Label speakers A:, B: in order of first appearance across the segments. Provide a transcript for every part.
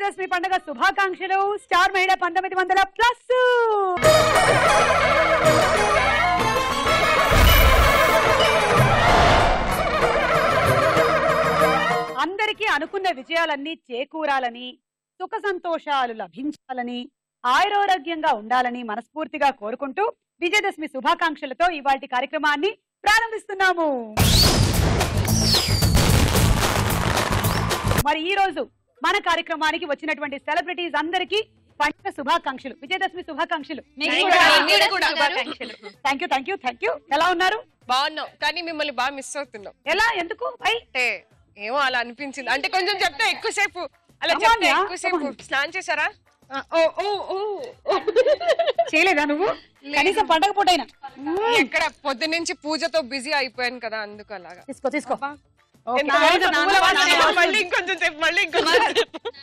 A: విజయదశమి పండుగ శుభాకాంక్షలు. స్టార్ మహిళ 1900+. అందరికీ అనుకున్న విజయాలన్నీ చేకూరాలని, సుఖ సంతోషాలు లభించాలని, ఆయురారోగ్యంగా ఉండాలని మనస్ఫూర్తిగా కోరుకుంటూ విజయదశమి శుభాకాంక్షలతో ఇవాల్టి కార్యక్రమాన్ని ప్రారంభిస్తున్నాము. మరి ఈ రోజు మన కార్యక్రమానికి వచ్చినటువంటి సెలబ్రిటీస్ అందరికీ పండుగ శుభాకాంక్షలు, విజయదశమి శుభాకాంక్షలు. Thank you. ఎలా ఉన్నారు?
B: బాగున్నాం, కానీ మిమ్మల్ని బాగా మిస్ అవుతున్నాం.
A: ఎలా? ఎందుకు?
B: అంటే ఏమో అలా అనిపించింది. అంటే కొంచెం చెప్తే ఎక్కువసేపు అలా చెప్తే ఎక్కువసేపు. స్నానం చేశారా?
A: చేయలేదా నువ్వు? కనీసం పండగ పూటైనా?
B: ఎక్కడ పొద్దున్నుంచి పూజతో బిజీ అయిపోయాను కదా, అందుకు అలాగా.
A: తీసుకో.
B: మళ్ళీ ఇంకొంచెం సేపు, మళ్ళీ ఇంకొంచెం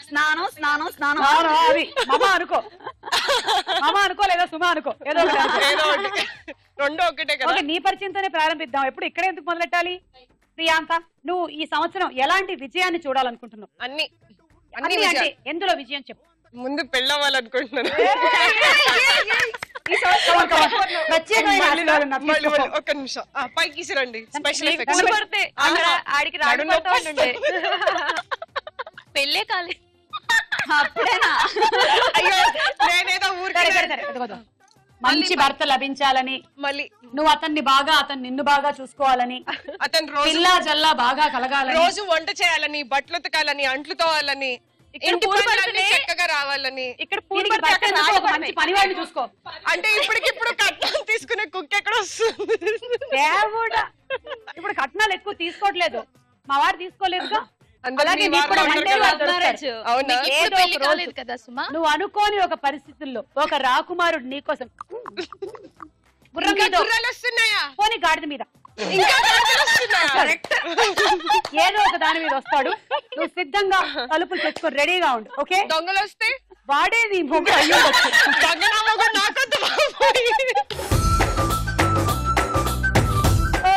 A: స్నానం అది మామ అనుకో లేదా సుమా అనుకో, ఏదో
B: రెండో ఒకటే కదా.
A: నీ పరిచయంతోనే ప్రారంభిద్దాం. ఎప్పుడు ఇక్కడే ఎందుకు మొదలెట్టాలి? ప్రియాంక, నువ్వు ఈ సంవత్సరం ఎలాంటి విజయాన్ని చూడాలనుకుంటున్నావు?
B: అన్ని
A: అంటే ఎందులో విజయం చెప్పు.
B: ముందు పెళ్ళవ్వాలనుకుంటున్నాను. ఒక్క నిమిషం పైకి రండి. స్పెషల్
C: పెళ్ళే కాలే
B: నేనేదో ఊరికే
A: మంచి భర్త లభించాలని, మళ్ళీ నువ్వు అతన్ని బాగా, అతను నిన్ను బాగా చూసుకోవాలని,
B: అతను రోజు
A: పిల్లా జల్లా బాగా కలగాలని,
B: రోజు వంట చేయాలని, బట్టలు ఉతకాలని, అంట్లు తోవాలని, చక్కగా రావాలని.
C: ఇక్కడ
A: మంచి పనివాడిని చూసుకో.
B: అంటే ఇప్పటికిప్పుడు కట్నం తీసుకునే కుక్ ఎక్కడ వస్తుంది?
A: దేవుడా, ఇప్పుడు కట్నాలు ఎక్కువ తీసుకోవట్లేదు, మా వారు తీసుకోలేదుగా. నువ్వు అనుకోని ఒక పరిస్థితుల్లో ఒక రాకుమారుడు నీకోసం పోనీ గాడిద మీద ఏదో ఒక దాని మీద వస్తాడు. నువ్వు సిద్ధంగా తలుపులు తెచ్చుకొని రెడీగా ఉండు. ఓకే?
B: దొంగలు వస్తే
A: వాడే నీ మొగ్గు అయ్యుండొచ్చు.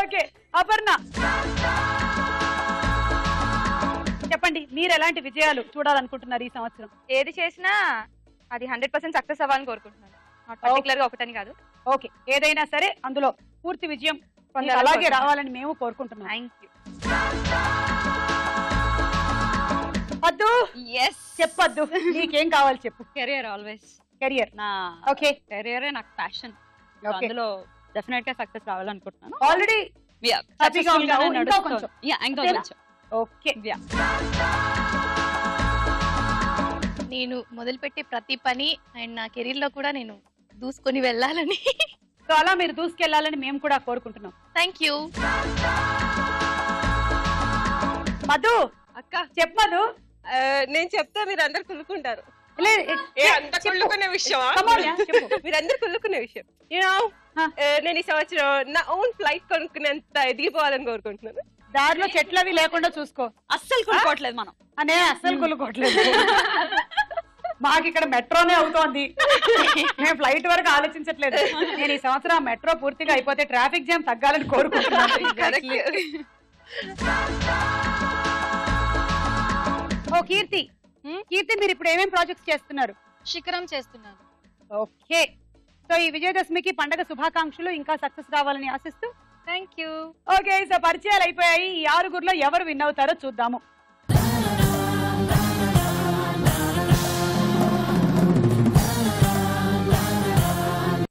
A: ఓకే అపర్ణ, చెప్పండి, మీరు ఎలాంటి విజయాలు చూడాలనుకుంటున్నారు ఈ సంవత్సరం?
C: ఏది చేసినా అది 100% సక్సెస్ అవ్వాలని కోరుకుంటున్నాను. పర్టికులర్ గా ఒకటని కాదు.
A: ఓకే, ఏదైనా సరే అందులో పూర్తి విజయం అలాగే రావాలని మేము కోరుకుంటున్నాం.
C: Thank you.
A: పద్దు, చెప్పద్దు, నీకేం కావాలి చెప్పు.
C: Career always.
A: కెరియర్ నా ఓకే,
C: కెరియరే నాకు ప్యాషన్. అందులో డెఫినెట్ గా సక్సెస్ రావాలనుకుంటున్నాను.
A: ఆల్రెడీ హ్యాపీగా ఉన్నావు? ఇంకా కొంచెం. ఓకే,
C: నేను మొదలుపెట్టే ప్రతి పని అండ్ నా కెరీర్ లో కూడా నేను దూసుకొని వెళ్ళాలని,
A: సో అలా మీరు దూసుకెళ్లాలని మేము కూడా కోరుకుంటున్నాం.
C: Thank you.
A: మధు
B: అక్క,
A: చెప్పదు.
B: నేను చెప్తా మీరు అందరు కుళ్ళుకుంటారు. కుళ్ళుకునే విషయం మీరందరు కుళ్ళుకునే విషయం. నేను ఈ సంవత్సరం నా ఓన్ ఫ్లైట్ కొనుక్కునేంత ఎదిగిపోవాలని కోరుకుంటున్నాను.
A: దారిలో చెట్లవి లేకుండా చూసుకో.
C: అస్సలు కుళ్ళుకోవట్లేదు మనం.
A: అనే అస్సలు కుళ్ళుకోవట్లేదు. మాకు ఇక్కడ మెట్రోనే అవుతోంది, మేము ఫ్లైట్ వరకు ఆలోచించట్లేదు. నేను ఈ సంవత్సరం మెట్రో పూర్తిగా అయిపోతే ట్రాఫిక్ జామ్ తగ్గాలని కోరుకుంటున్నాను. ఓ కీర్తి, మీరు ఇప్పుడు ఏమేం ప్రాజెక్ట్స్ చేస్తున్నారు?
C: శిఖరం చేస్తున్నాను.
A: ఓకే, సో ఈ విజయదశమికి పండగ శుభాకాంక్షలు, ఇంకా సక్సెస్ రావాలని ఆశిస్తూ.
C: Thank you.
A: ఓకే, సో పరిచయాలు అయిపోయాయి. ఈ 6గురిలో ఎవరు విన్ అవుతారో చూద్దాము.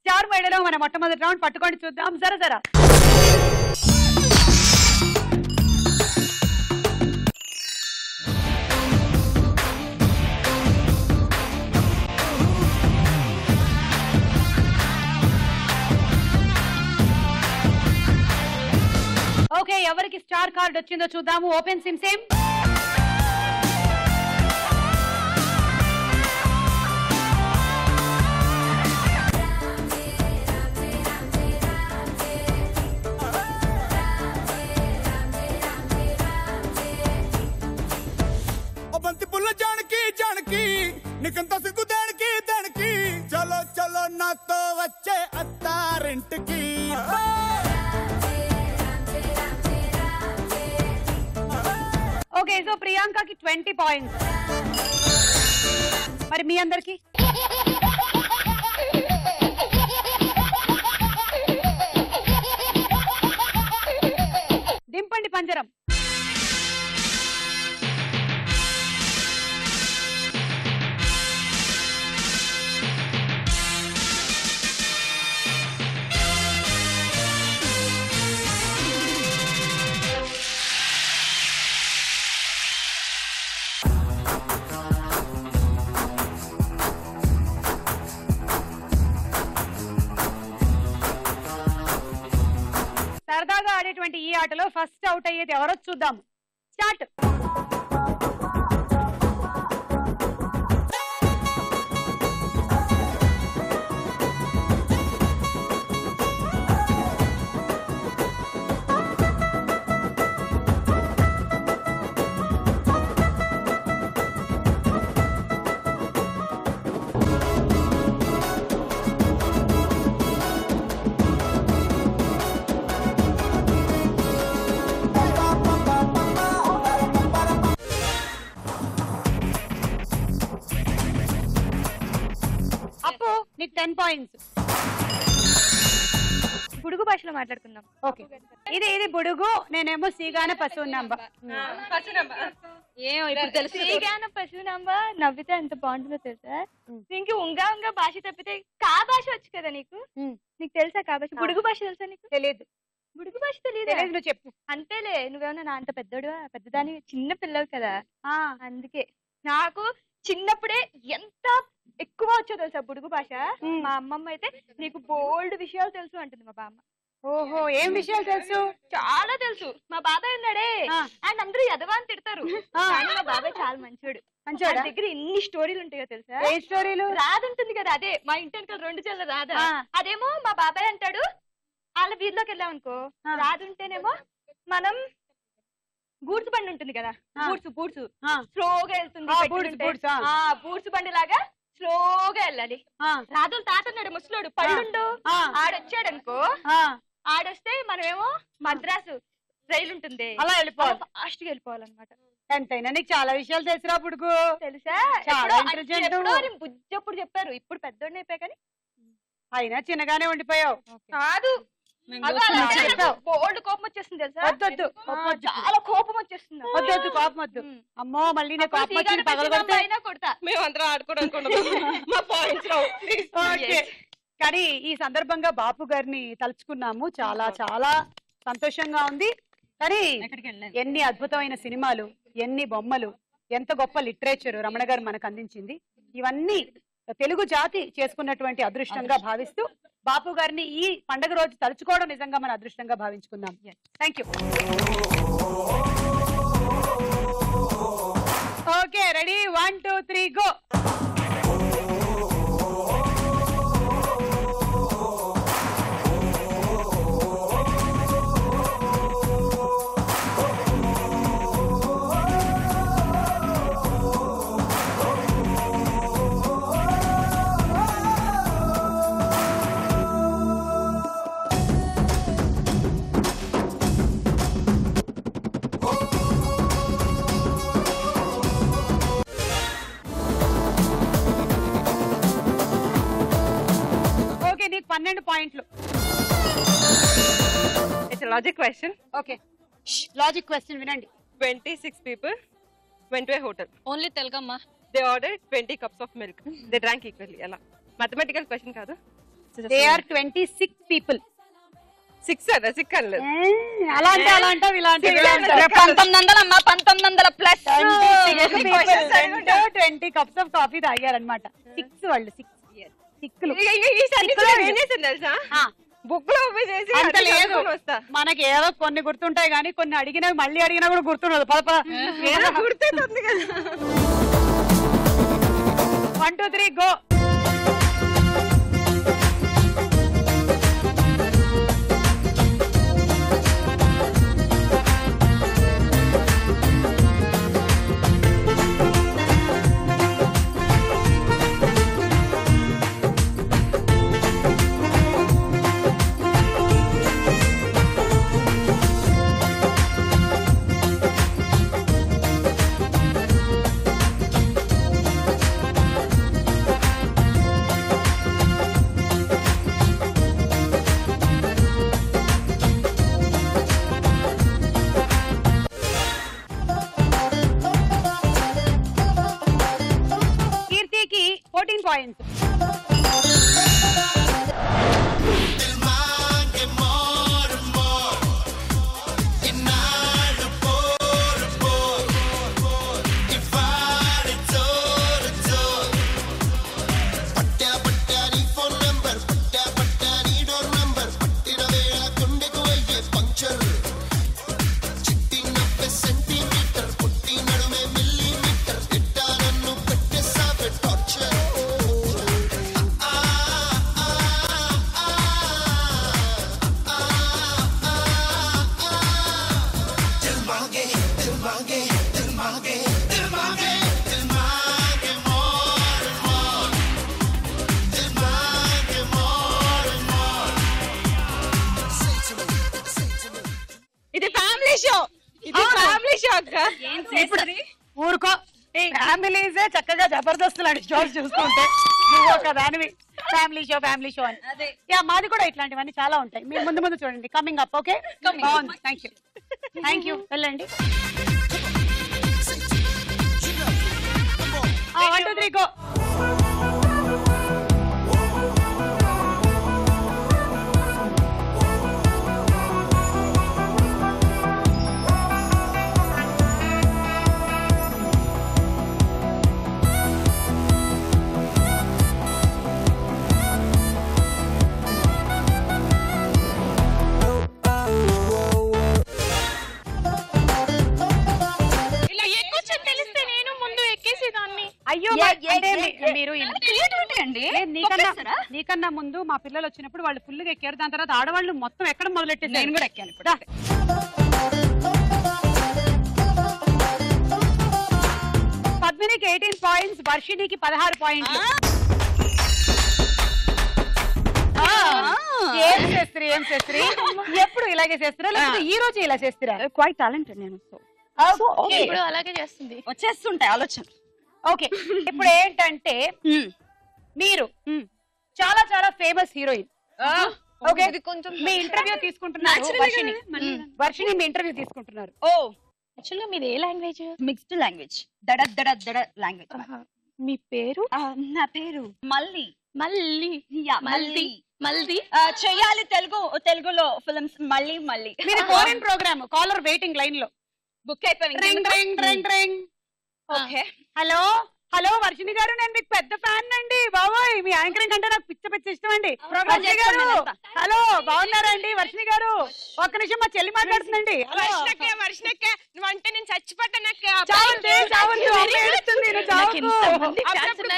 A: స్టార్ మహిళలో మన మొట్టమొదటి రౌండ్ పట్టుకొని చూద్దాం. జరా ఓకే, ఎవరికి స్టార్ కార్డ్ వచ్చిందో చూద్దాము. Open sesame.
D: నీకంత సిగ్గు దేనికి దేనికి, చలో చలో నాతో వచ్చే అత్తారింటికి.
A: ఓకే, సో ప్రియాంకకి 20 పాయింట్స్. మరి మీ అందరికి దింపండి పంజరం. సరదాగా ఆడేటువంటి ఈ ఆటలో ఫస్ట్ అవుట్ అయ్యేది ఎవరో చూద్దాం. స్టార్ట్. నీకు 10 పాయింట్స్.
C: బుడుగు భాషలో మాట్లాడుకుందాం.
A: ఓకే, ఇది బుడుగు, నేనేమో సీగాన పశువు నంబ.
C: ఇప్పుడు తెలుసు సీగాన పశువు నంబ. నవ్వితే ఎంత బాగుంటుందో తెలుసా? ఇంక ఉంగా ఉంగా భాష తప్పితే కా భాష వచ్చు కదా నీకు. నీకు తెలుసా కా భాష? బుడుగు భాష తెలుసా నీకు?
A: తెలియదు.
C: బుడుగు భాష తెలియదు.
A: నువ్వు చెప్పు.
C: అంతేలే, నువ్వేమన్నా నా అంత పెద్దదాని చిన్న పిల్లవు కదా, అందుకే. నాకు చిన్నప్పుడే ఎంత ఎక్కువ వచ్చో తెలుసా బుడుగు భాష. మా అమ్మమ్మ అయితే నీకు బోల్డ్ విషయాలు తెలుసు అంటుంది మా బామ్మ.
A: ఓహో, ఏం విషయాలు తెలుసు?
C: చాలా తెలుసు. మా బాబాయ్ ఉన్నాడే, ఆయన అందరూ ఎదవా అని తిడతారు, కానీ మా బాబాయ్ చాలా మంచోడు. ఆయన దగ్గర ఎన్ని స్టోరీలు ఉంటాయో తెలుసా?
A: ఏ స్టోరీలు?
C: రాధ ఉంటుంది కదా, అదే మా ఇంటి వెనకాల 2 చెల్ల రాధ. అదేమో మా బాబాయ్ అంటాడు, వాళ్ళ వీధిలోకి వెళ్ళాం అనుకో, రాధ ఉంటేనేమో మనం గూడ్స్ బండి ఉంటుంది కదా, గూడ్స్ స్లోగా వెళ్తుంది. గూడ్స్ బండి లాగా స్లోగా వెళ్ళాలి. రాధులు తాతన్నాడు ముసలోడు పళ్ళుండు, ఆడొచ్చాడు అనుకో, ఆడొస్తే మనమేమో మద్రాసు రైలు ఉంటుంది,
A: అలా వెళ్ళిపోవాలి,
C: ఫాస్ట్ గా వెళ్ళిపోవాలన్నమాట.
A: ఎంతైనా నీకు చాలా విషయాలు తెలుసురా బుడుగు.
C: తెలుసా? బుజ్జప్పుడు చెప్పారు, ఇప్పుడు పెద్దోడిని అయిపోయా, కానీ
A: అయినా చిన్నగానే ఉండిపోయావు.
C: కాదు, బోల్డ్ కోపం వచ్చేస్తుంది తెలుసా?
A: వద్దొద్దు,
C: చాలా కోపం వచ్చేస్తుంది.
A: వద్దొద్దు, కోపం వద్దు. అమ్మో, మళ్ళీ నేను కోపం వచ్చి పగలగొడతా
B: కొడతా. మేమందరం ఆడుకోవడానికి.
A: కానీ ఈ సందర్భంగా బాపు గారిని తలుచుకున్నాము, చాలా చాలా సంతోషంగా ఉంది. కానీ ఎన్ని అద్భుతమైన సినిమాలు, ఎన్ని బొమ్మలు, ఎంత గొప్ప లిటరేచర్ రమణ గారు మనకు అందించింది. ఇవన్నీ తెలుగు జాతి చేసుకున్నటువంటి అదృష్టంగా భావిస్తూ బాపు గారిని ఈ పండుగ రోజు తలుచుకోవడం నిజంగా మన అదృష్టంగా భావించుకుందాం. Thank you. Okay, ready, 1 2 3 go. నీకు 12 పాయింట్లు.
B: It's a logic question.
A: Okay. Logic question వినండి.
B: 26 people went to a hotel.
C: Only తెలుగమ్మా.
B: They ordered 20 cups of milk. They drank equally. ఎలా? Mathematical question కాదు.
A: They are 26 people.
B: 6 అలా 6 అనలేదు.
A: అలా అంటే అలా అంటావు, ఇలా అంటే ఇలా అంటావు.
C: 1900 అమ్మా, 1900 ప్లస్
A: 20 cups of coffee తాగారన్నమాట. 6 వాళ్ళు 6
B: బుక్ లో చేసి
A: అంత లేదు. మనకి ఏదో కొన్ని గుర్తుంటాయి కానీ కొన్ని అడిగినా మళ్ళీ అడిగినా కూడా గుర్తుండదు.
B: గుర్తుంది కదా.
A: 1 2 3 గో. పాయింట్స్.
B: ఇది ఫ్యామిలీ షో, ఇది ఫ్యామిలీ షో అక్క.
A: ఊరుకో, ఫ్యామిలీసే చక్కగా జబర్దస్త్ లాంటి షోస్ చూస్తుంటే నువ్వు ఒక దానివి ఫ్యామిలీ షో అని. యా, మాది కూడా ఇట్లాంటివన్నీ చాలా ఉంటాయి. మీరు ముందు ముందు చూడండి, కమింగ్ అప్. ఓకే, బాగుంది. Thank you. వెళ్ళండి. 1 2 3 గో. అయ్యో, మీరు నీకన్నా ముందు మా పిల్లలు వచ్చినప్పుడు వాళ్ళు ఫుల్ గా ఎక్కారు. దాని తర్వాత ఆడవాళ్ళు మొత్తం ఎక్కడ మొదలెట్టేసి నేను కూడా ఎక్కాను. ఇప్పుడు పద్మినికి 18 పాయింట్స్, వర్షినికి 16 పాయింట్లు. ఏం చేస్తారు ఎప్పుడు ఇలాగే చేస్తారా, లేకపోతే ఈ రోజు ఇలా చేస్తారా?
C: క్వైట్ టాలెంటెడ్ నేను.
E: ఇప్పుడు అలాగే చేస్తుంది,
C: వచ్చేస్తుంటాయి ఆలోచన.
A: ఓకే, ఇప్పుడు ఏంటంటే మీరు చాలా చాలా ఫేమస్ హీరోయిన్. ఓకే, మీ ఇంటర్వ్యూ తీసుకుంటున్నారు. వర్షిని మీ ఇంటర్వ్యూ తీసుకుంటున్నారు.
E: ఓ యాక్చువల్గా మీది ఏ లాంగ్వేజ్?
C: మిక్స్డ్ లాంగ్వేజ్, దడ దడ దడ లాంగ్వేజ్.
E: మీ పేరు?
C: నా పేరు మల్లి.
E: మళ్ళీ
C: మల్లి
E: మళ్ళీ
C: చెయ్యాలి తెలుగులో ఫిల్మ్స్. మళ్ళీ
A: మీరు foreign program caller waiting line లో
C: బుక్ అయిపోయింది.
A: ఓకే, హలో వర్షిని గారు, నేను మీకు పెద్ద ఫ్యాన్ అండి బాబోయ్. మీ యాంకరింగ్ అంటే నాకు పిచ్చ ఇష్టం అండి. హలో, బాగున్నారండి వర్షిని గారు? ఒక్క నిమిషం, మా చెల్లి మాట్లాడుతుందండి.
B: నువ్వు అంటే నేను చచ్చిపోతానక్క.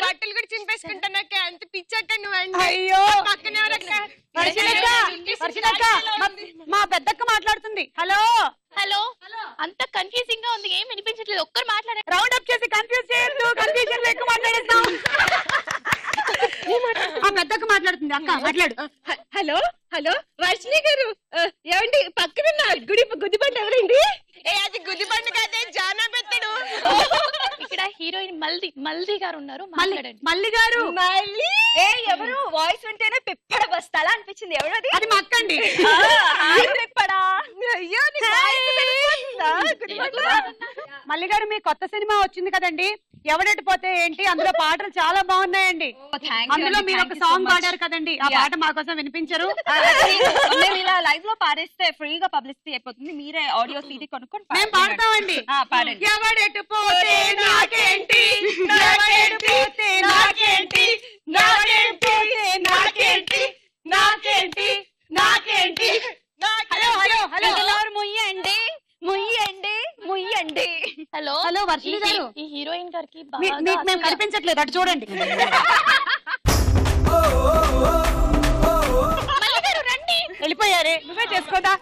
B: బట్టలు కూడా చింపేసుకుంటానక్క. అంత పిచ్చక్క నువ్వు.
A: అయ్యో
B: పక్కన ఎవరక్క?
A: వర్షినక్క, మా పెద్దక్క మాట్లాడుతుంది. హలో
E: అంత కన్ఫ్యూజింగ్ గా ఉంది, ఏం వినిపించట్లేదు. ఒక్కరు మాట్లాడండి.
A: రౌండ్ అప్ చేసి కన్ఫ్యూజ్ చేయొద్దు, కన్ఫ్యూజన్ లేక మాట్లాడేస్తాం. ఆ పెద్దక్క మాట్లాడుతుంది. అక్క మాట్లాడు.
B: హలో వర్షిని గారు, ఏమండి పక్కన గుదిబండ ఎవరండి? అది గుదిబండ కాదే, జానా పెద్దడు.
E: ఇక్కడ హీరోయిన్ మల్ది గారు ఉన్నారు, మాట్లాడండి.
A: మల్లి గారు.
C: ఎవరు వాయిస్ వింటేనే పిప్పడ బస్తాలా అనిపించింది. ఎవరు అది?
A: అది మా అక్క అండి.
C: పిప్పడా.
A: మల్లి గారు, మీ కొత్త సినిమా వచ్చింది కదండి, ఎవడెటు పోతే ఏంటి, అందులో పాటలు చాలా బాగున్నాయండి. అందులో మీరు ఒక సాంగ్ పాడారు కదండి, ఆ పాట మా కోసం వినిపించరు?
C: మేము ఇలా లైవ్ లో పాడేస్తే ఫ్రీగా పబ్లిసిటీ అయిపోతుంది. మీరే ఆడియో సీడీ కొనుక్కొని
A: మేము పాడతామండి.
C: పాడండి.
A: ఎవడెటు పోతే నాకేంటి, ఎవడెటు పోతే నాకేంటి, ఎవడెటు పోతే నాకేంటి, నాకేంటి నాకేంటి.
C: ముయ్యండి.
E: హలో
A: వర్షిని గారు,
E: ఈ హీరోయిన్ గారికి
A: మేము కనిపించట్లేదు, అటు చూడండి. వెళ్ళిపోయారే, నువ్వే చేసుకోదా.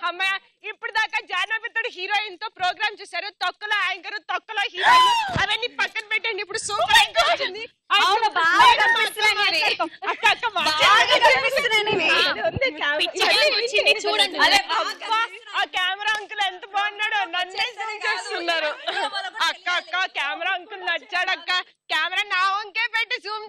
B: అమ్మాయ, ఇప్పుడు దాకా జానాబిత్తడు హీరోయిన్ తో ప్రోగ్రామ్ చూసారు. తొక్కలో యాంకర్, తొక్కలో హీరోయిన్, అవన్నీ పక్కన పెట్టండి. ఇప్పుడు సూపర్ యాంకర్ వచ్చింది.
E: చూడండి,
B: ఆ కెమెరా అంకుల్ ఎంత బాగున్నాడో, నన్నే చేస్తున్నారు. అక్క కెమెరా అంకుల్ నచ్చాడక్క. కెమెరా నా వంకే పెట్టి జూమ్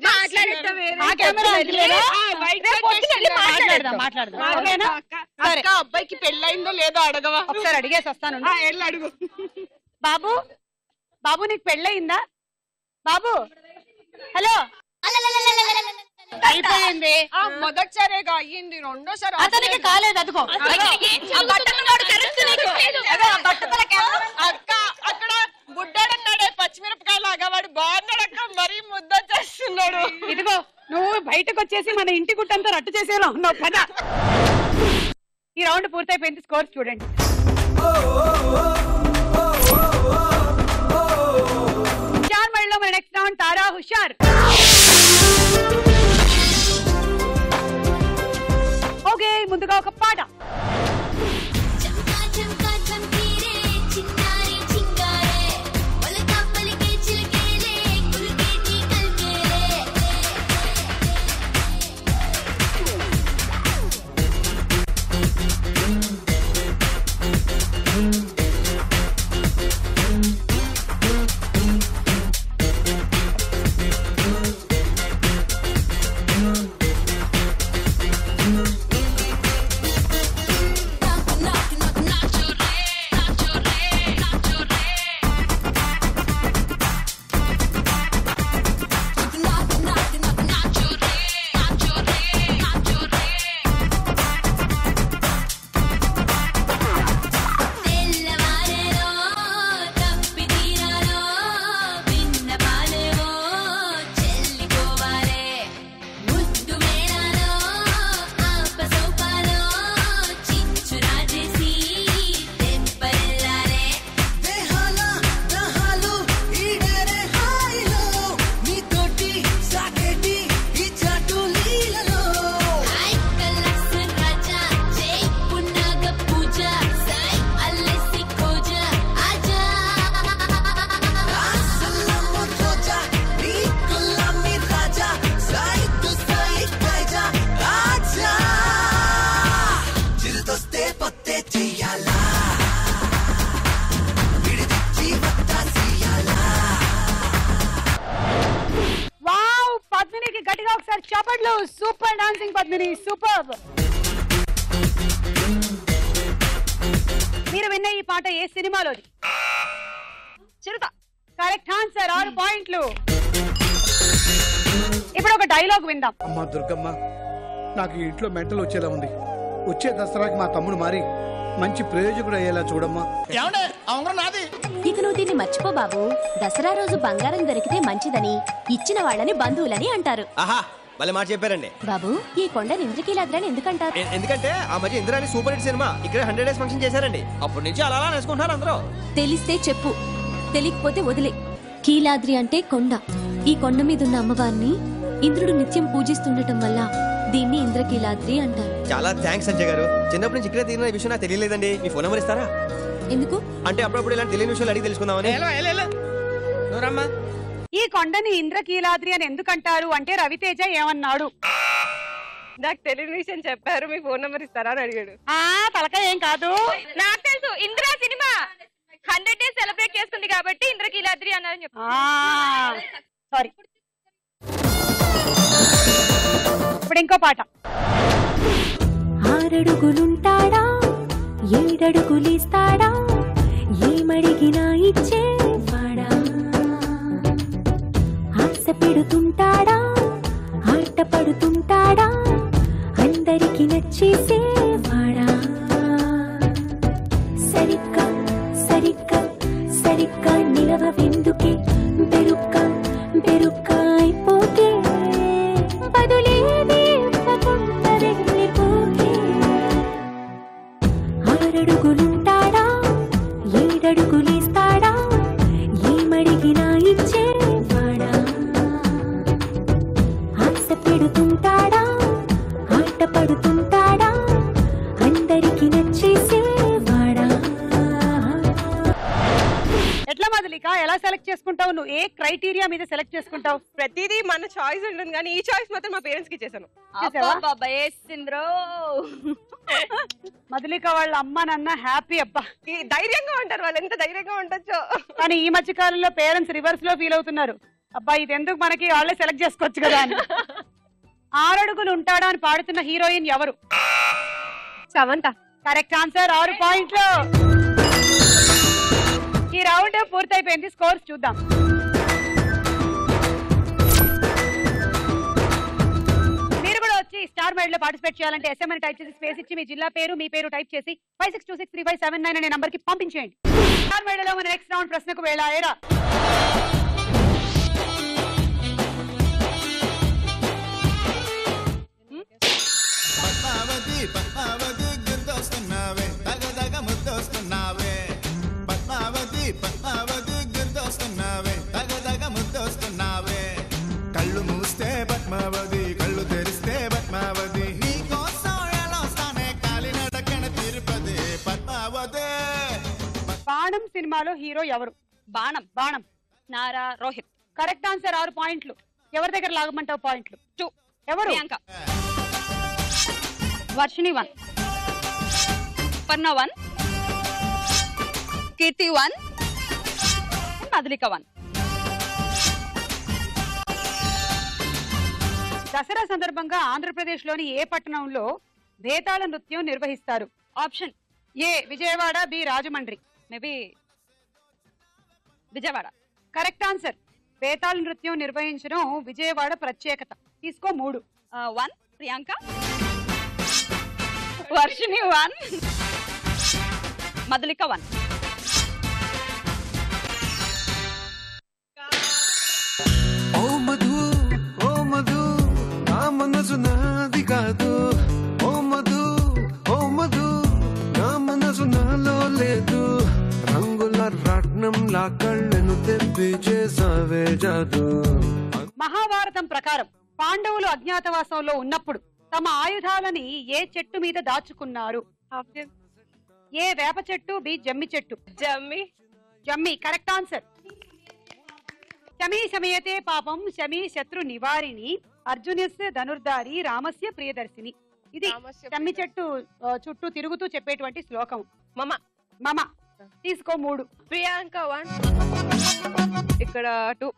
B: అక్క. అబ్బాయికి పెళ్ళయిందో లేదో అడగవా?
A: ఒకసారి అడిగేసి వస్తాను.
B: అడుగు.
A: బాబు నీకు పెళ్ళయిందా? బాబు, హలో అయిపోయింది.
B: మొదటిసారిగా అయ్యింది, రెండోసారి
A: అతనికి కాలేదు. అదిగో
B: అక్క అక్కడ బుడ్డాడన్నాడే పచ్చిమిరపకాయ లాగా, వాడు బాగున్నాడు అక్క, మరీ ముద్ద చేస్తున్నాడు.
A: ఇదిగో నువ్వు బయటకు వచ్చేసి మన ఇంటి గుట్టంతా రట్టు చేసేలా ఉన్నావు కదా. ఈ రౌండ్ పూర్తయిపోయింది. స్కోర్ చూడండి. హుషార్ మన నెక్స్ట్ రౌండ్ తారా హుషార్. ఓకే, ముందుగా ఒక పాట. చప్పట్లు. Super dancing Padmini, super. మీరు విన్న ఈ పాట ఏ సినిమాలోది? చిరుత. కరెక్ట్ ఆన్సర్, 6 పాయింట్లు. ఇప్పుడు ఒక డైలాగ్ విందాం.
F: అమ్మా దుర్గమ్మ, నాకు ఈ ఇంట్లో మెంటల్ వచ్చేలా ఉంది. వచ్చే దసరాకి మా తమ్ముడు మారి మంచి ప్రయోజకుడు అయ్యేలా చూడమ్మా.
G: ఇక నువ్వు దీన్ని మర్చిపో బాబు. దసరా రోజు బంగారం దొరికితే మంచిదని ఇచ్చిన వాళ్ళని బంధువులని అంటారు.
H: ఆహా, భలే మాట చెప్పారండి
G: బాబు. ఈ కొండని ఇంద్రకీలాద్రని ఎందుకంటారు?
H: ఎందుకంటే ఆ మధ్య ఇంద్రాని సూపర్ హిట్ సినిమా ఇక్కడ 100 days ఫంక్షన్ చేశారండి. అప్పటి నుంచి అలా నేర్చుకుంటున్నారు అందరూ.
G: తెలిస్తే చెప్పు, తెలియకపోతే వదిలే. కీలాద్రి అంటే కొండ. ఈ కొండ మీద ఉన్న అమ్మవారిని ఇంద్రుడు నిత్యం పూజిస్తుండటం వల్ల దీన్ని ఇంద్రకీలాద్రి అంటారు.
H: చాలా థ్యాంక్స్ సంజయ్ గారు. చిన్నప్పటి నుంచి ఇక్కడే తిరిగిన విషయం నాకు తెలియలేదండి. మీ ఫోన్ నెంబర్ ఇస్తారా?
G: ఎందుకు
H: అంటే అప్పుడప్పుడు ఇలాంటి తెలియని విషయాలు అడిగి తెలుసుకుందామని.
A: ఈ కొండని ఇంద్రకీలాద్రి అని ఎందుకంటారు అంటే రవితేజ ఏమన్నాడు?
B: నాకు తెలియని విషయం చెప్పారు, మీ ఫోన్ నెంబర్ ఇస్తారా అని అడిగాడు.
A: తలకాయ ఏం కాదు,
C: నాకు తెలుసు. ఇంద్రా సినిమా 100 days సెలబ్రేట్ చేస్తుంది కాబట్టి ఇంద్రకీలాద్రి అన్నారని చెప్పి.
A: సారీ. ఇప్పుడు ఇంకో పాట.
I: 6 అడుగులుంటాడా 7 అడుగులిస్తాడా ఏమడిగినా ఇచ్చేవాడా ఆశ పెడుతుంటాడా ఆట పడుతుంటాడా అందరికి నచ్చేసేవాడా సరిగ్గా సరిగ్గా సరిగ్గా నిలవెందుకే బెరుక్క బెరుక్క అయిపోతే బదులేది ఇవ్వకుండా వెళ్ళిపోకే 6 అడుగులుంటాడా 7 అడుగులిస్తాడా ఏమడిగినా ఇచ్చేవాడా ఆశ పెడుతుంటాడా ఆట పడుతుంటాడా అందరికి నచ్చేసేవాడా.
A: ఎట్లా మధులిక, ఎలా సెలెక్ట్ చేసుకుంటావు నువ్వు? ఏ క్రైటీరియా మీద సెలెక్ట్ చేసుకుంటావు?
B: ప్రతిదీ మన చాయిస్ ఉంటుంది, కానీ ఈ చాయిస్ మాత్రం మా పేరెంట్స్ కి ఇచ్చేసాను.
A: మధులిక వాళ్ళ అమ్మ నాన్న హ్యాపీ. అబ్బా,
B: ధైర్యంగా ఉంటారు వాళ్ళు, ఎంత ధైర్యంగా ఉండొచ్చో.
A: కానీ ఈ మధ్య కాలంలో పేరెంట్స్ రివర్స్ లో ఫీల్ అవుతున్నారు. అబ్బా ఇది ఎందుకు మనకి, వాళ్ళే సెలెక్ట్ చేసుకోవచ్చు కదా అని. 6 అడుగులు ఉంటాడా అని పాడుతున్న హీరోయిన్ ఎవరు?
B: సమంత.
A: కరెక్ట్ ఆన్సర్, 6 పాయింట్లు. ఈ రౌండ్ పూర్తయిపోయింది. స్కోర్స్ చూద్దాం. స్టార్ మైడ్ లో పార్టిసిపేట్ చేయాలంటే ఎస్ఎం అని టైప్ చేసి స్పేస్ ఇచ్చి మీ జిల్లా పేరు మీ పేరు టైప్ చేసి 56263579 అనే నంబర్ కి పంపించేయండి. స్టార్ మైడ్ లో మన నెక్స్ట్ రౌండ్ ప్రశ్నకు వేళాయేరా.
D: పద్మావతి పద్మావతి గుర్తొస్తున్నావే తగదగ ముద్దొస్తున్నావే పద్మావతి పద్మావతి గుర్తొస్తున్నావే తగదగ ముద్దొస్తున్నావే కళ్ళు మూస్తే పద్మావతి కళ్ళు తెరిస్తే పద్మావతి నీకోసం ఎలాస్తానే కాలినడకన తిరుపతి పద్మావతి.
A: బాణం సినిమాలో హీరో ఎవరు?
C: బాణం
A: బాణం
C: నారా రోహిత్.
A: Correct answer. 6 పాయింట్లు. ఎవరి దగ్గర లాగమంటావు పాయింట్లు?
C: 2
A: ఎవరు?
C: ప్రియాంక. వర్షిణి 1, పర్ణ 1, కీర్తి 1, మధులిక 1.
A: దసరా సందర్భంగా ఆంధ్రప్రదేశ్ లోని ఏ పట్టణంలో బేతాళ నృత్యం నిర్వహిస్తారు?
C: Option
A: A Vijayawada, B Rajahmundry.
C: Maybe Vijayawada.
A: Correct answer. బేతాళ నృత్యం నిర్వహించడం విజయవాడ ప్రత్యేకత. తీసుకో 3.
C: 1 ప్రియాంక, వర్షిణి 1, మధులిక 1.
J: ఓ మధు నా మనసు నాది కాదు. ఓ మధు నా మనసు నాలో లేదు. రంగుల రత్నంలా కళ్ళను తెప్పి చేసావే జాదు.
A: మహాభారతం ప్రకారం పాండవులు అజ్ఞాతవాసంలో ఉన్నప్పుడు తమ ఆయుధాలని ఏ చెట్టు మీద దాచుకున్నారు? ఏ వేప చెట్టు, బి జమ్మి చెట్టు. జమ్మి కరెక్ట్ ఆన్సర్. శమీ శమయతే పాపం శమీ శత్రు నివారిణి అర్జునస్య ధనుర్ధారి రామస్య ప్రియదర్శిని. ఇది జమ్మి చెట్టు చుట్టూ తిరుగుతూ చెప్పేటువంటి శ్లోకం. మమ తీసుకో 3.
B: ప్రియాంక 1, ఇక్కడ 2.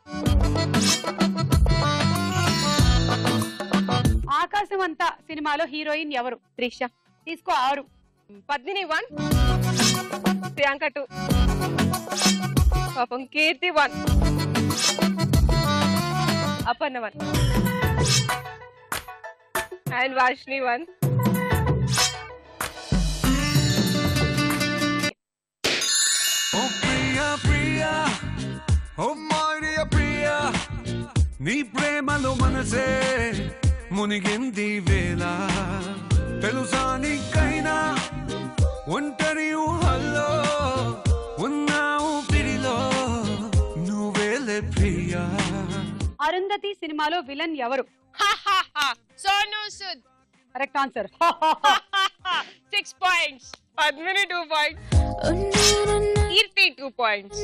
A: ఆకాశమంతా సినిమాలో హీరోయిన్ ఎవరు?
B: త్రిష.
A: తీసుకో 6.
B: పద్మిని 1, ప్రియాంక 2, పాపం కీర్తి 1, అపర్ణ 1 అండ్ వర్షిణి 1.
J: ఓ ప్రియా ప్రియా ఓ మారియా ప్రియా నీ ప్రేమలో మనసే మునిగింది వేళ. తెలుసా నీకైనా ఒంటరి ఊహల్లో ఉన్నావు పిడిలో నువ్వేలే ప్రియా.
A: అరుంధతి సినిమాలో విలన్ ఎవరు?
E: Sonu Sood.
A: Correct answer.
B: 6 points. Padmini 2 points. Keerthi 2 points.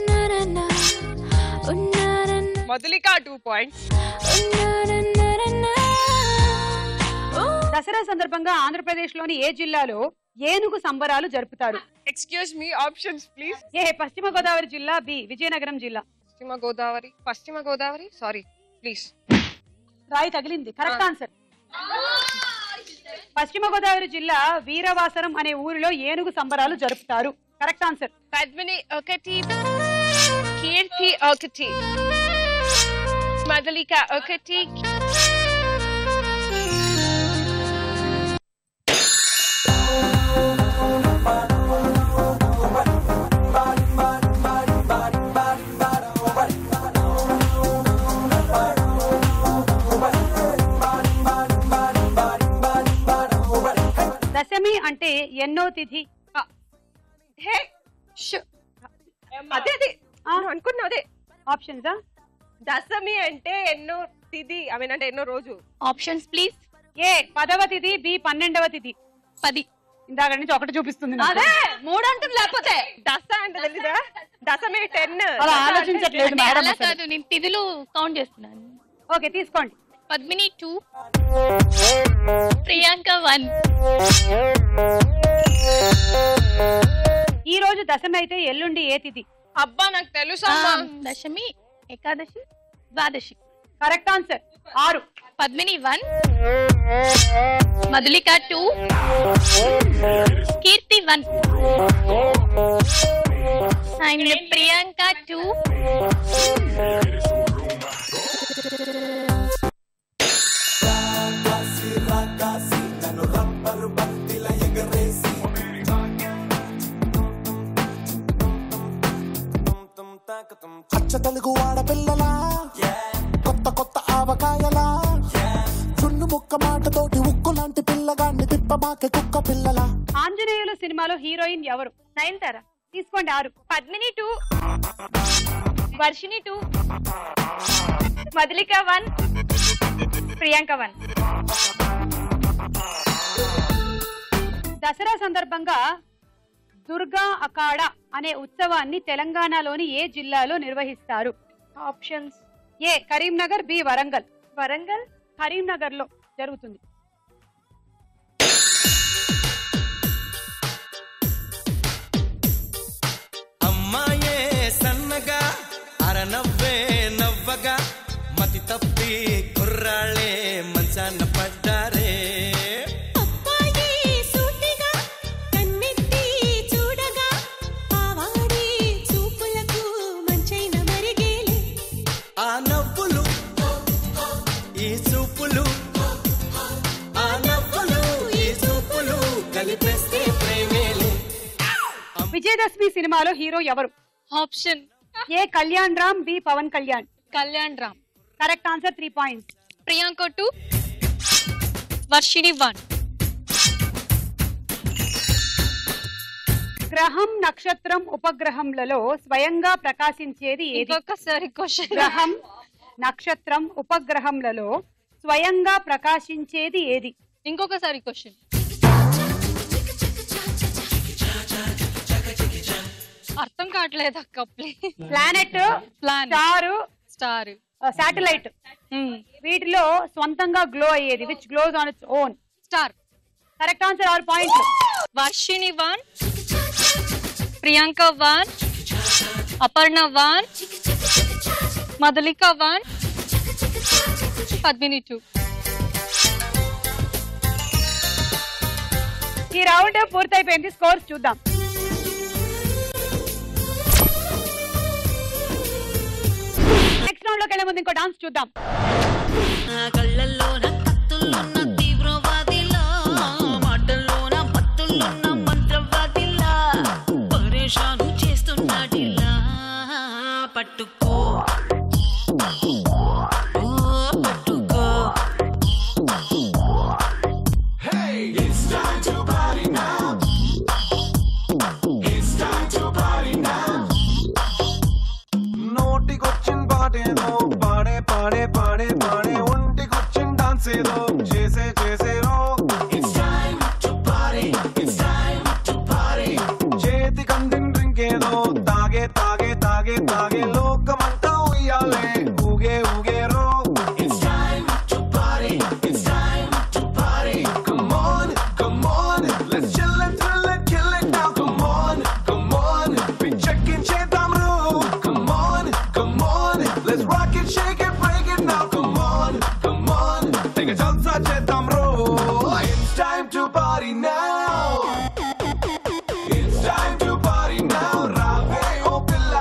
B: Madhulika 2 points.
A: Dasara సందర్భంగా ఆంధ్రప్రదేశ్ లోని ఏ జిల్లాలో ఏనుగు సంబరాలు జరుపుతారు?
B: Excuse me, options please.
A: A Paschima Godavari జిల్లా, బి విజయనగరం జిల్లా.
B: పశ్చిమ గోదావరి సారీ ప్లీజ్.
A: రాయి తగిలింది. Correct answer. పశ్చిమ గోదావరి జిల్లా వీరవాసరం అనే ఊరిలో ఏనుగు సంబరాలు జరుపుతారు. Correct answer.
B: పద్మిని 1, కీర్తి 1, మధులిక 1.
A: దశమి అంటే ఎన్నో తిథి?
B: అదే అనుకున్నా. అదే
A: ఆప్షన్స్.
B: దశమి అంటే ఎన్నో తిథి, అంటే ఎన్నో రోజు.
E: Options please.
A: ఏ 10వ తిథి, బి 12వ తిథి.
E: 10.
A: ఇందాక నుంచి ఒకటి చూపిస్తుంది.
C: అదే 3 అంటుంది. లేకపోతే
B: దశ అంటే తెలీదా? దశమి 10.
A: అలా ఆలోచించట్లేదు మేడం.
E: అలా కాదు, నేను తిథులు కౌంట్ చేస్తున్నాను.
A: ఓకే తీసుకోండి.
E: పద్మిని 2, ప్రియాంక 1.
A: ఈ రోజు దశమి అయితే ఎల్లుండి ఏ తిథి?
B: అబ్బా నాకు తెలుసా.
E: దశమి, ఏకాదశి, ద్వాదశి.
A: Correct answer. 6.
E: Padmini 1, Madhulika 2, Keerthi 1 and Priyanka 2.
D: రాకాసి
K: లాంటి ఉక్కు లాంటి పిల్లగాన్ని తిప్పబాకే కుక్క పిల్లల.
A: ఆంజనేయులు సినిమాలో హీరోయిన్ ఎవరు?
C: నయనతార.
A: తీసుకోండి 6.
C: పద్మిని 2, వర్షిని 2, మధులిక 1, ప్రియాంక 1.
A: దసరా సందర్భంగా దుర్గా అఖాడా అనే ఉత్సవాన్ని తెలంగాణలోని ఏ జిల్లాలో నిర్వహిస్తారు?
C: ఆప్షన్స్:
A: ఏ కరీంనగర్, బి వరంగల్.
C: వరంగల్.
A: కరీంనగర్ లో జరుగుతుంది.
L: అమ్మాయే సన్నగా అరనవ్వే నవ్వగా మతి తప్పి కుర్రాళ్ళే మంచాన పడ్డారే. ఆ నవ్వులు ఈ చూపులు, ఆ నవ్వులు ఈ చూపులు కలిపేస్తే ప్రేమేలే.
A: విజయదశమి సినిమాలో హీరో ఎవరు?
E: Option:
A: A Kalyan Ram, B Pawan Kalyan.
E: Kalyan Ram.
A: Correct answer. 3 points.
E: Priyanka 2, Varshini 1.
A: గ్రహం, నక్షత్రం, ఉపగ్రహంలలో స్వయంగా ప్రకాశించేది ఏది?
E: ఇంకొకసారి క్వశ్చన్.
A: గ్రహం, నక్షత్రం, ఉపగ్రహంలలో స్వయంగా ప్రకాశించేది ఏది?
E: ఇంకొకసారి క్వశ్చన్. అర్థం కావట్లేదు అక్క.
A: ప్లానెట్, స్టార్, శాటిలైట్, వీటిలో స్వంతంగా గ్లో అయ్యేది. Which glows on its own?
E: Star.
A: Correct answer. 6 points.
E: Varshini 1, Priyanka 1, Aparna 1, Madhulika 1, Padmini 2.
A: ఈ రౌండ్ పూర్తయిపోయింది. స్కోర్స్ చూద్దాం. నెక్స్ట్ రౌండ్ లోకి వెళ్ళే ముందు ఇంకో డాన్స్ చూద్దాం.
M: పట్టుకో పట్టుకో.
J: Hey, it's time to party now. It's time to party now. నోటికొచ్చిన పాటేదో పాడే పాడే పాడే పాడే, ఒంటికొచ్చిన డాన్స్ ఏదో చేసే చేసేరో. It's time to party. It's time to party. చేతి కందిన డ్రింక్ ఏదో తాగే తాగే తాగే తాగే, లోకమంతా ఉయ్యాలే ఊగే ఊగేరో. It's time to party. It's time to party. Come on, come on, let's chill and thrill and kill it now. Come on, come on, we checkin' చేద్దాం రో. Come on, come on, let's rock it, shake it, break it now. Come on, come on, take a jump shot చేద్దాం రో. It's time to party now. It's time to party now. రావే ఓ పిల్ల.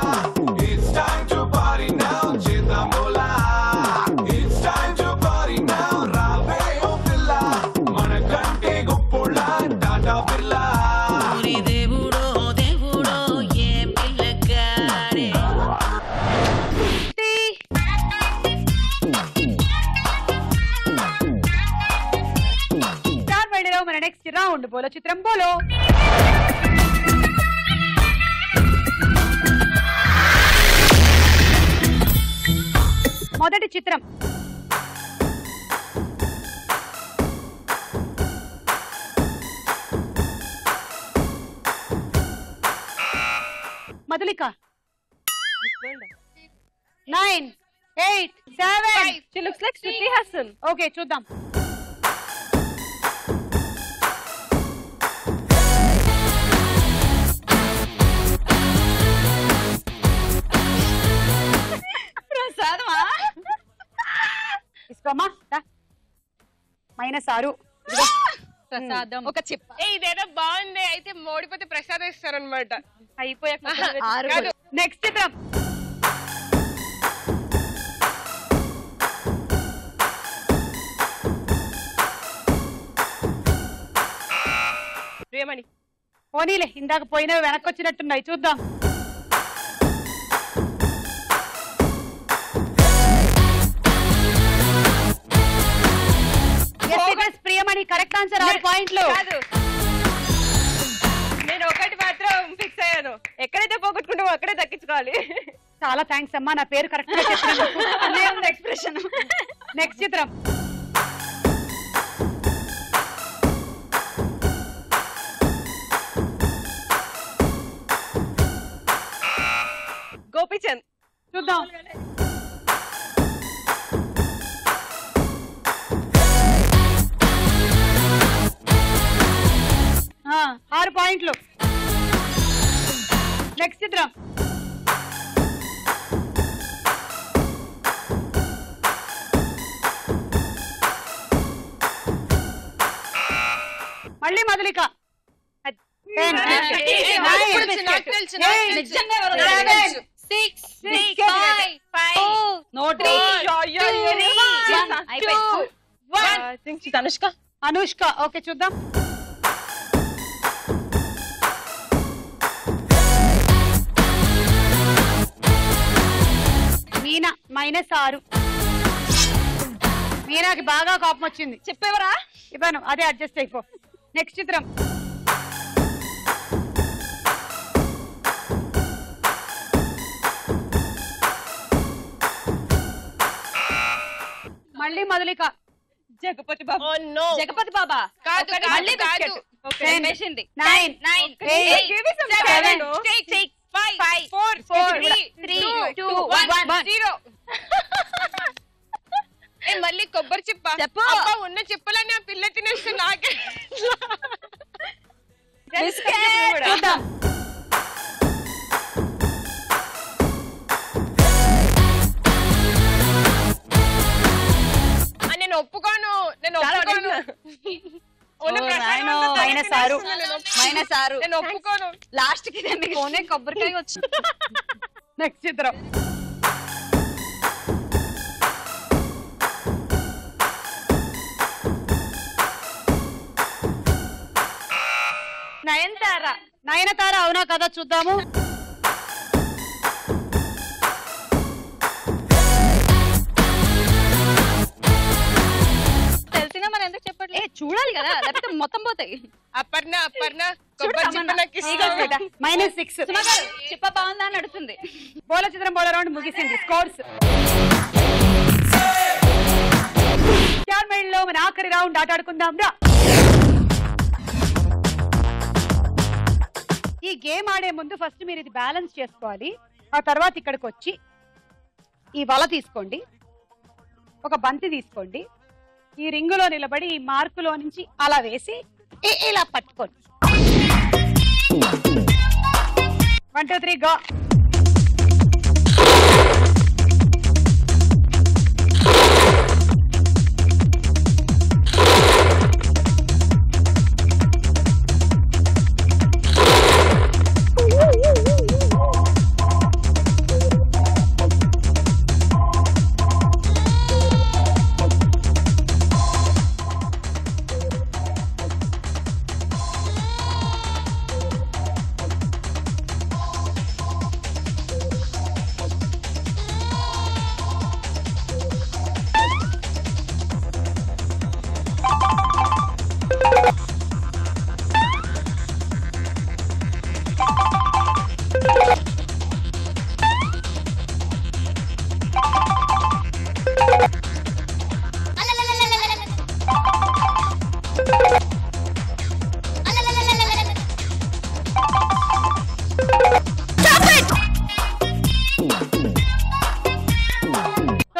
J: It's time to party now. చేద్దాం బోలా. It's time to party now. రావే ఓ పిల్ల. మనకంటే గొప్పోళ్ళ టాటా బిర్లా.
M: దేవుడో దేవుడో ఏ పిల్లగాడే.
A: స్టార్ బయలుదేరావు. మన నెక్స్ట్ రౌండ్ బోలో చిత్రం బోలో. మొదటి చిత్రం Madhulika. 9, 8, 7.
B: She looks like Shruti Hassan.
A: Okay చూద్దాం.
E: ప్రసాదమా?
A: తీసుకోమ్మా. -6.
E: ప్రసాదం. ఒక చిప్ప.
B: ఇదేదో బాగుంది. అయితే మోడిపోతే ప్రసాదం ఇస్తారనమాట.
C: అయిపోయాక
A: నెక్స్ట్ చిత్రం
B: ప్రియమణి.
A: పోనీలే, ఇందాక పోయినవి వెనక్కి వచ్చినట్టున్నాయి. చూద్దాం. ప్రియమణి. కానీ కరెక్ట్ ఆన్సర్ 6 పాయింట్లు.
B: నేను ఒకటి మాత్రం ఫిక్స్ అయ్యాను, ఎక్కడైతే పోగొట్టుకుంటామో అక్కడే దక్కించుకోవాలి.
A: చాలా థ్యాంక్స్ అమ్మా, నా పేరు కరెక్ట్ గా చెప్పినందుకు. ఎక్స్ప్రెషన్. నెక్స్ట్ చిత్రం.
B: గోపిచంద్.
A: చూద్దాం. ఆ, 6 పాయింట్లు. నెక్స్ట్ చిత్రం. మళ్ళీ మధులిక. 10, 9, 8, 7, 6, 5, 4, 3, అనుష్క. ఓకే చూద్దాం. మీనా -6. మీనాకి బాగా కోపం వచ్చింది.
B: చెప్పేవరా?
A: ఇవ్వను, అదే అడ్జస్ట్ అయిపో. నెక్స్ట్ చిత్రం. మళ్ళీ మధులిక.
B: జగపతి బాబా.
C: జగపతి బాబా
B: కాదు,
C: మళ్ళీ
B: కాదు.
A: 10, 9, 8, 7,
B: 6, 5, 4, 3, 2, 1, 0. మళ్ళీ కొబ్బరి చిప్ప. అబ్బా, ఉన్న చిప్పలన్నీ ఆ పిల్ల తినేస్తే నాకే.
A: చూద్దాం.
B: నేను ఒప్పుకోను.
C: -6.
B: నేను ఒప్పుకోను.
C: లాస్ట్ కి కోనే కొబ్బరికాయ వచ్చింది.
A: నెక్స్ట్ చిత్రం. నయనతార. అవునా కదా చూద్దాము.
C: తెలిసినా మరి ఎందుకు చెప్పట్లేదు? చూడాలి కదా, లేకపోతే మొత్తం పోతాయి.
B: అపర్ణ కొబ్బరి చిప్ప నాకు ఇష్టం.
A: -6.
C: చిప్ప బాగుందా అని అడుగుతుంది.
A: బోల చిత్రం బోల రౌండ్ ముగిసింది. స్కోర్స్. లో మన ఆఖరి రౌండ్ ఆట ఆడుకుందాం రా. ఈ గేమ్ ఆడే ముందు ఫస్ట్ మీరు ఇది బ్యాలెన్స్ చేసుకోవాలి. ఆ తర్వాత ఇక్కడికి వచ్చి ఈ వల తీసుకోండి, ఒక బంతి తీసుకోండి, ఈ రింగులో నిలబడి ఈ మార్కులో నుంచి అలా వేసి ఇలా పట్టుకోండి. 1 2 3 గో.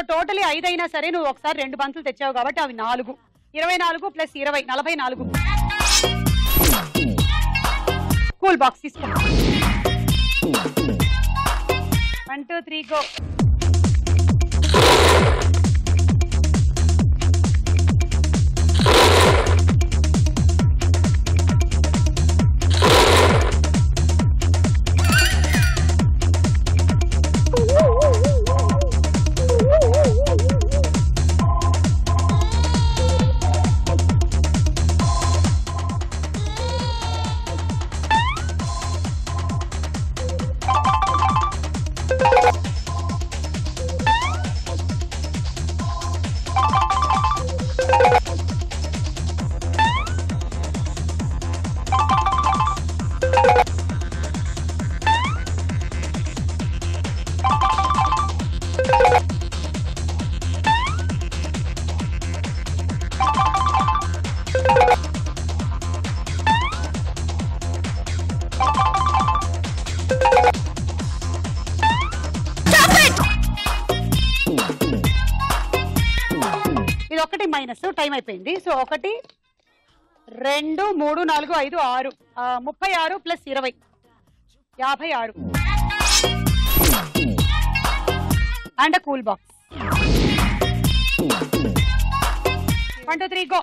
A: టోటలీ 5 అయినా సరే నువ్వు ఒకసారి 2 బంతులు తెచ్చావు కాబట్టి అవి 4. 24 + 20 44. కూల్ బాక్స్ తీసుకో. 1 2 3 గో. సెట్ టైం అయిపోయింది. So 1 2 3 4 5 6 36 plus 20 56 and cool box. 1 2 3 go.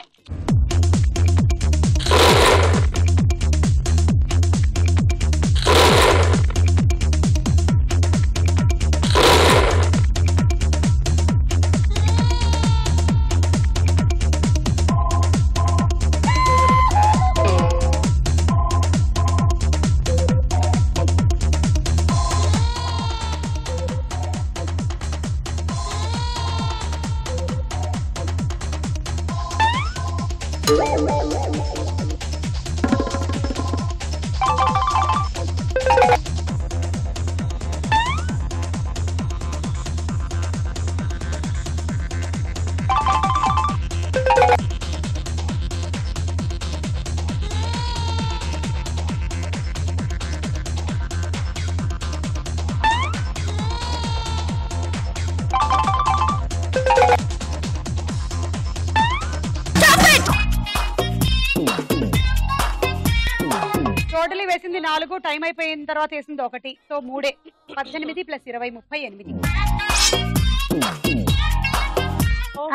A: Totally వేసింది 4, టైం అయిపోయిన తర్వాత వేసింది 1, so 3 18 plus 20 38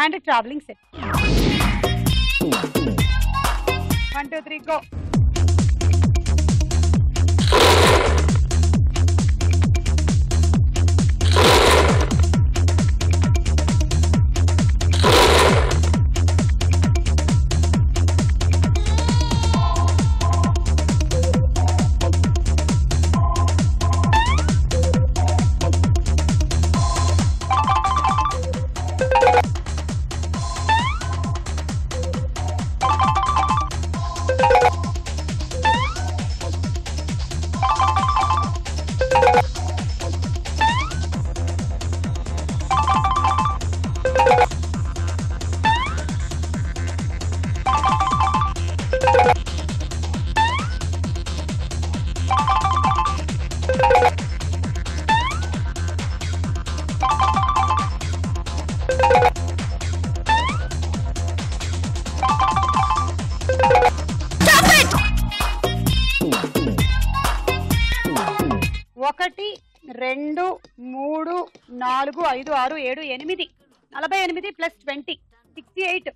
A: and travelling set. 1 2 3 go. ఒకటి 2 3 4 5 6 7 8 48 ప్లస్ 20 68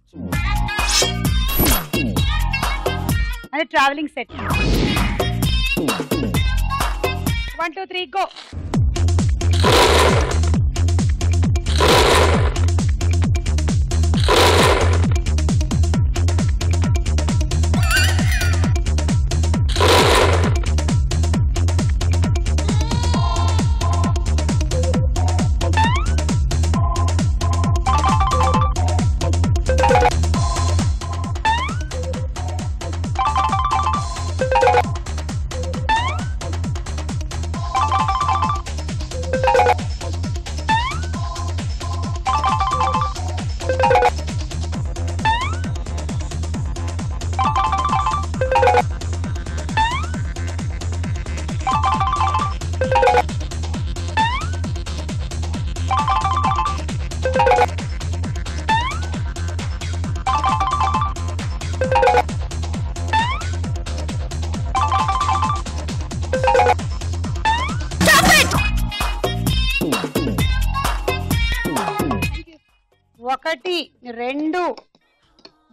A: అది ట్రావెలింగ్ సెట్. 1 2 3 గో. ఒకటి 2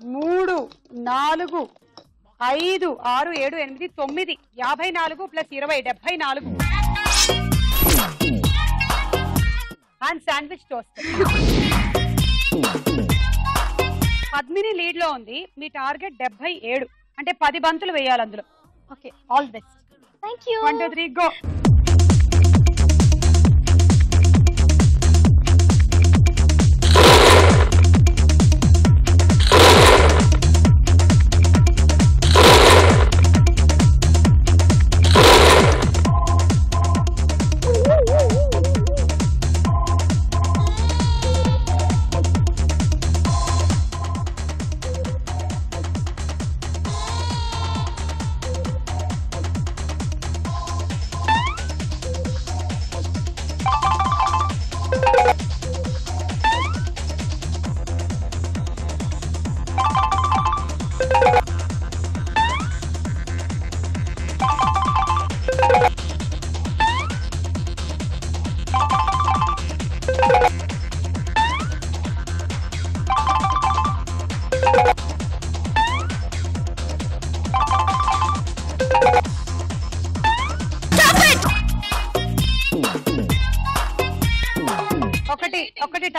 A: 3 4 5 6 7 8 9 54 plus 20 74 and sandwich toast. Padmini lead లో ఉంది. మీ టార్గెట్ 77 అంటే 10 బంతులు వేయాలి అందులో. Okay, all best.
E: Thank you.
A: 1 2 3 go.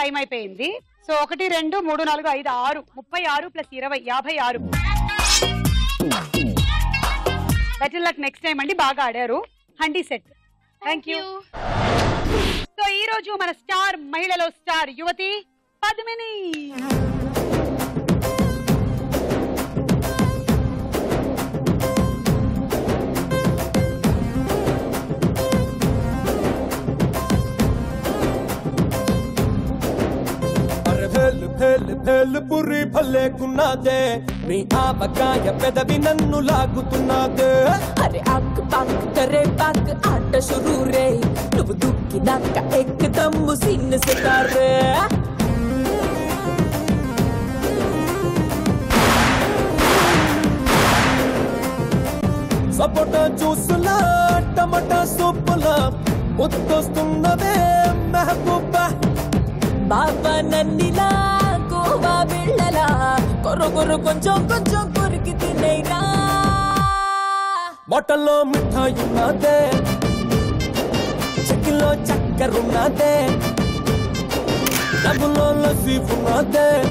A: Time అయిపోయింది. So 1 2 3 4 5 6 36 + 20 56. Better luck next time అండి. బాగా ఆడారు. Handi set. Thank you. So ఈ రోజు మన స్టార్ మహిళలో స్టార్ యువతి పద్మిని.
N: పురి భలేకున్నదే నీ ఆవకాయ పెదవి నన్ను లాగుతున్నదే.
O: అరే ఆక్ పాక్ కరే పాక్ ఆట షురూ రే నువ్వు దుక్కినాక ఎక్కదమ్ము సిన్ సితారే.
N: సపోటా జ్యూసులా టమాటా సూపులా ముద్దొస్తున్నదే మెహబూబా.
O: బాబా నన్నిలా గోవా బిళ్ళలా కొర్ర కొంచెం కొంచెం కొరికి తినేరా.
N: బాటల్లో మిఠాయి ఉన్నదే చెక్కిలో చక్కెర ఉన్నదే డబ్బులో లస్సీ ఉన్నదే.